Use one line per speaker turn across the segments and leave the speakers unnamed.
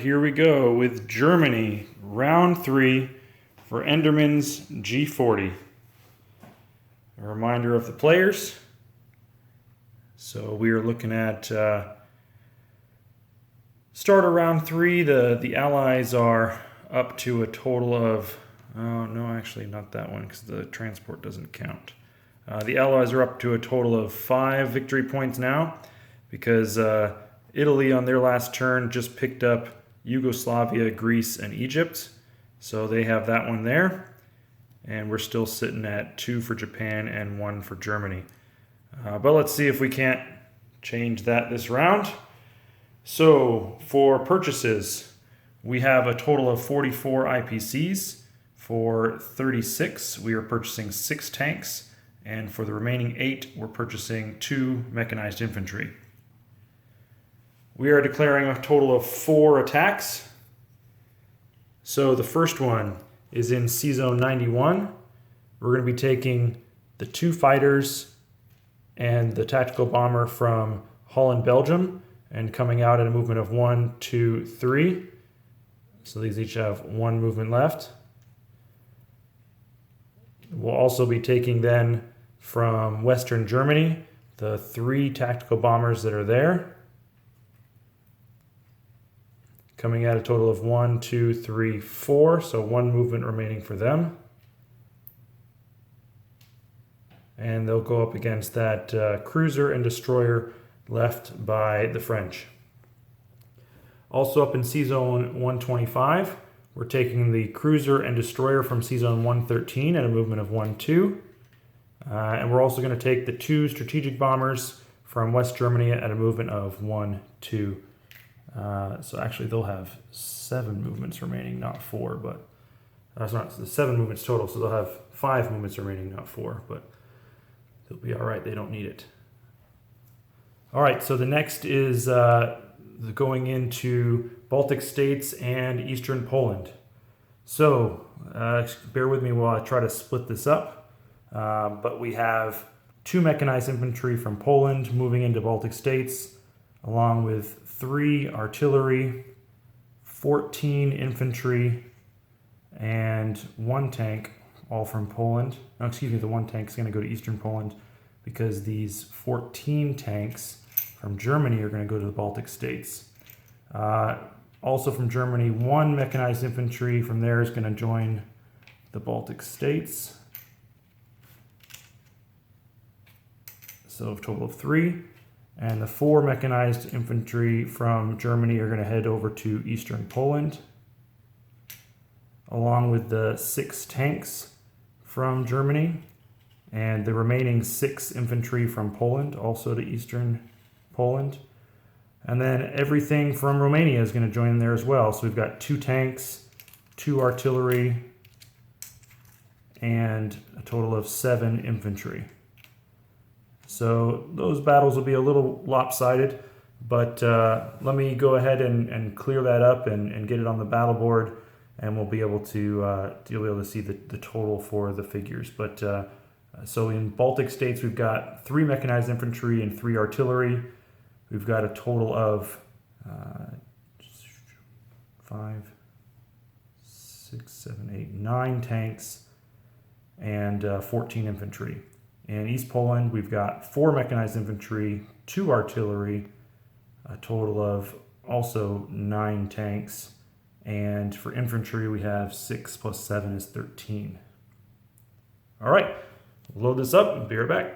here we go with Germany, round 3 for Enderman's G40. A reminder of the players. So we are looking at starter round 3. The allies are up to a total of, oh no, actually not that one because the transport doesn't count. The allies are up to a total of 5 victory points now because Italy on their last turn just picked up Yugoslavia, Greece, and Egypt. So they have that one there. And we're still sitting at 2 for Japan and 1 for Germany. But let's see if we can't change that this round. So for purchases, we have a total of 44 IPCs. For 36, we are purchasing 6 tanks. And for the remaining 8, we're purchasing 2 mechanized infantry. We are declaring a total of 4 attacks. So the first one is in C-Zone 91. We're going to be taking the 2 fighters and the tactical bomber from Holland, Belgium, and coming out at a movement of 1, 2, 3. So these each have 1 movement left. We'll also be taking then from Western Germany the 3 tactical bombers that are there, coming at a total of 1, 2, 3, 4, so 1 movement remaining for them. And they'll go up against that cruiser and destroyer left by the French. Also up in C-Zone 125, we're taking the cruiser and destroyer from C-Zone 113 at a movement of 1, 2. And we're also going to take the 2 strategic bombers from West Germany at a movement of 1, 2. So actually they'll have 7 movements remaining, not 4, but that's not 7 movements total, so they'll have 5 movements remaining, not 4, but they'll be all right. They don't need it. All right, so the next is going into Baltic states and Eastern Poland. So bear with me while I try to split this up. But we have 2 mechanized infantry from Poland moving into Baltic states, along with 3 artillery, 14 infantry, and 1 tank, all from Poland. No, excuse me, the 1 tank is going to go to Eastern Poland because these 14 tanks from Germany are going to go to the Baltic states. Also from Germany, 1 mechanized infantry from there is going to join the Baltic states. So a total of 3. And the 4 mechanized infantry from Germany are going to head over to Eastern Poland, along with the 6 tanks from Germany, and the remaining 6 infantry from Poland, also to Eastern Poland. And then everything from Romania is going to join there as well. So we've got 2 tanks, 2 artillery, and a total of 7 infantry. So those battles will be a little lopsided, but let me go ahead and clear that up and get it on the battle board, and we'll be able to you'll be able to see the total for the figures. But so in Baltic states, we've got 3 mechanized infantry and 3 artillery. We've got a total of 5, 6, 7, 8, 9 tanks and 14 infantry. In East Poland, we've got 4 mechanized infantry, 2 artillery, a total of also 9 tanks. And for infantry, we have 6 plus 7 is 13. All right, load this up and be right back.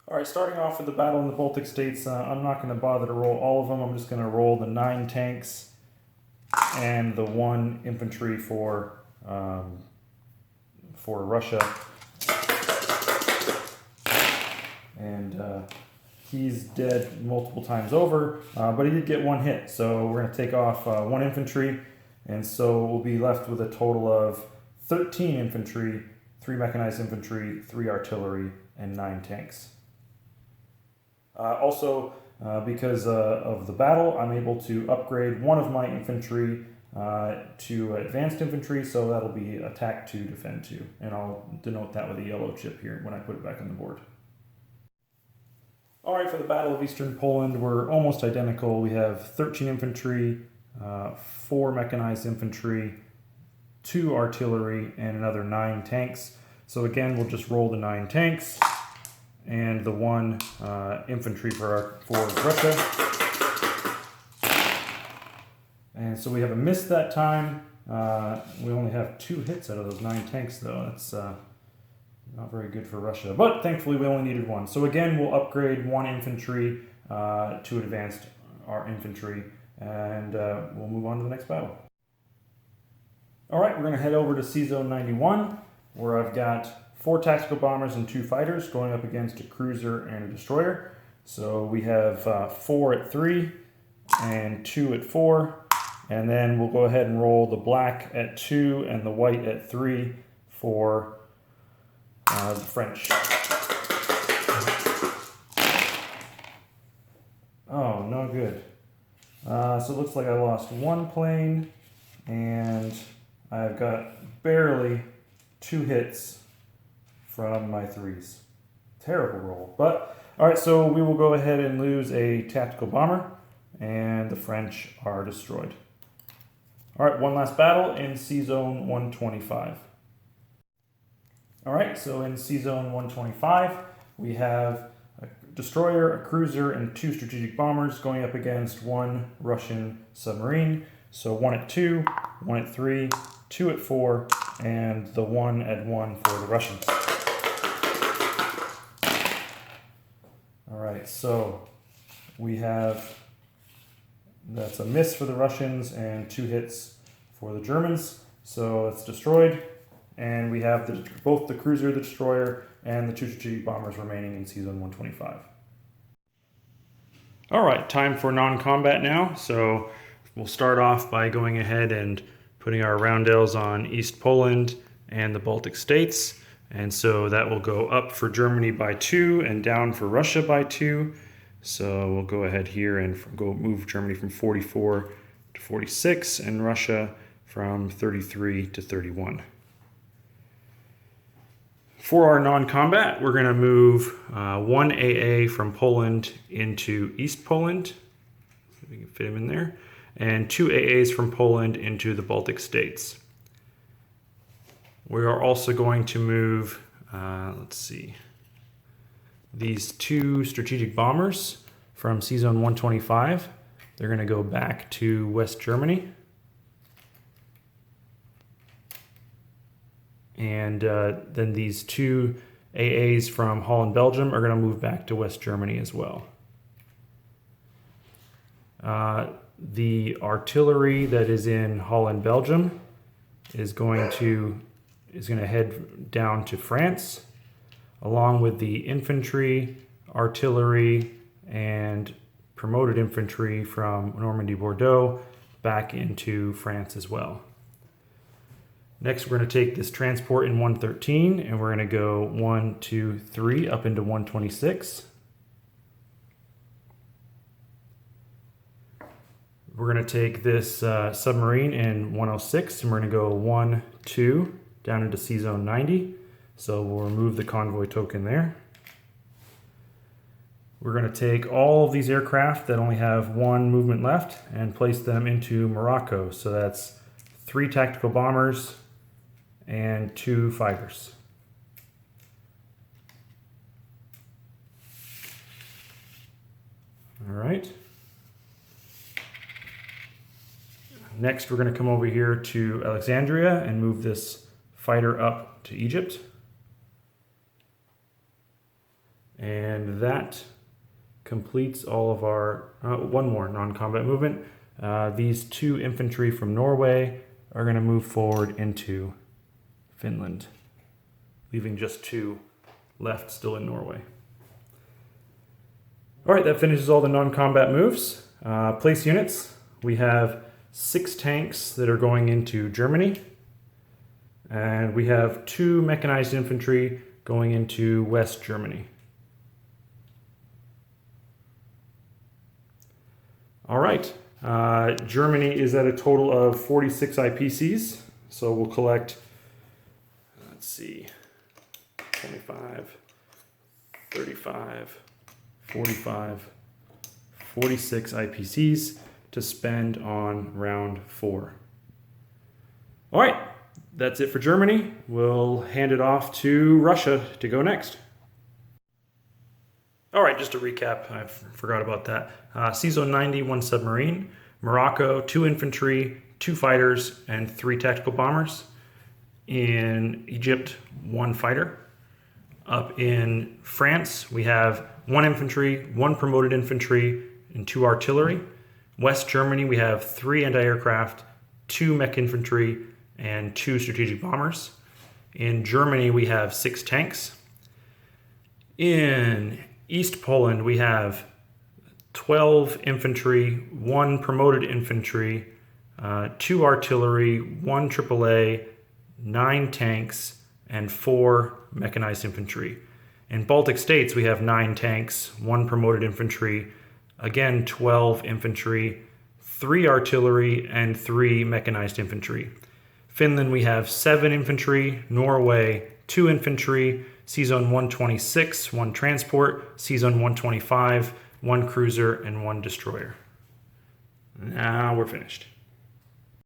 All right, starting off with the battle in the Baltic states, I'm not going to bother to roll all of them. I'm just going to roll the 9 tanks and the 1 infantry for Russia. And he's dead multiple times over, but he did get 1 hit. So we're going to take off 1 infantry, and so we'll be left with a total of 13 infantry, 3 mechanized infantry, 3 artillery, and 9 tanks. Also, because of the battle, I'm able to upgrade 1 of my infantry to advanced infantry, so that'll be attack 2, defend 2. And I'll denote that with a yellow chip here when I put it back on the board. All right, for the Battle of Eastern Poland, we're almost identical. We have 13 infantry, 4 mechanized infantry, 2 artillery, and another 9 tanks. So again, we'll just roll the 9 tanks and the 1 infantry for Russia. And so we have a miss that time. We only have 2 hits out of those 9 tanks though. That's not very good for Russia, but thankfully we only needed 1. So again, we'll upgrade 1 infantry to advanced our infantry, and we'll move on to the next battle. All right, we're gonna head over to C-Zone 91, where I've got 4 tactical bombers and 2 fighters going up against a cruiser and a destroyer. So we have 4 at 3 and 2 at 4, and then we'll go ahead and roll the black at 2 and the white at 3 for the French. Oh, no good. So it looks like I lost 1 plane, and I've got barely 2 hits from my 3s. Terrible roll. But, alright, so we will go ahead and lose a tactical bomber, and the French are destroyed. Alright, one last battle in C-Zone 125. Alright, so in C-Zone 125, we have a destroyer, a cruiser, and 2 strategic bombers going up against 1 Russian submarine. So 1 at 2, 1 at 3, 2 at 4, and the 1 at 1 for the Russians. Alright, so we have, that's a miss for the Russians and 2 hits for the Germans. So it's destroyed, and we have both the cruiser, the destroyer, and the 2 strategic bombers remaining in C-Zone 125. Alright, time for non-combat now. So we'll start off by going ahead and putting our roundels on East Poland and the Baltic states. And so that will go up for Germany by 2 and down for Russia by 2. So we'll go ahead here and move Germany from 44 to 46 and Russia from 33 to 31. For our non-combat, we're going to move 1 AA from Poland into East Poland. See if we can fit him in there. And 2 AAs from Poland into the Baltic states. We are also going to move, these 2 strategic bombers from C-Zone 125. They're going to go back to West Germany. And then these 2 AAs from Holland, Belgium are going to move back to West Germany as well. The artillery that is in Holland, Belgium is going to head down to France, along with the infantry, artillery, and promoted infantry from Normandy, Bordeaux back into France as well. Next, we're going to take this transport in 113, and we're going to go 1, 2, 3 up into 126. We're going to take this submarine in 106, and we're going to go 1, 2 down into C-Zone 90. So we'll remove the convoy token there. We're going to take all of these aircraft that only have 1 movement left and place them into Morocco. So that's 3 tactical bombers and 2 fighters. All right. Next, we're going to come over here to Alexandria and move this fighter up to Egypt. And that completes all of our, 1 more non-combat movement. These 2 infantry from Norway are going to move forward into Finland, leaving just 2 left still in Norway. All right, that finishes all the non-combat moves. Place units, we have 6 tanks that are going into Germany, and we have 2 mechanized infantry going into West Germany. All right, Germany is at a total of 46 IPCs, so we'll collect, 25, 35, 45, 46 IPCs. to spend on round 4. All right, that's it for Germany. We'll hand it off to Russia to go next. All right, just to recap, I forgot about that. CZone 90, 1 submarine. Morocco, 2 infantry, 2 fighters, and 3 tactical bombers. In Egypt, 1 fighter. Up in France, we have 1 infantry, 1 promoted infantry, and 2 artillery. West Germany, we have 3 anti-aircraft, 2 mech infantry, and 2 strategic bombers. In Germany, we have 6 tanks. In East Poland, we have 12 infantry, 1 promoted infantry, 2 artillery, 1 AAA, 9 tanks, and 4 mechanized infantry. In Baltic States, we have 9 tanks, 1 promoted infantry, again 12 infantry, 3 artillery, and 3 mechanized infantry. Finland, we have 7 infantry, Norway, 2 infantry, CZone 126, 1 transport, CZone 125, 1 cruiser, and 1 destroyer. Now we're finished.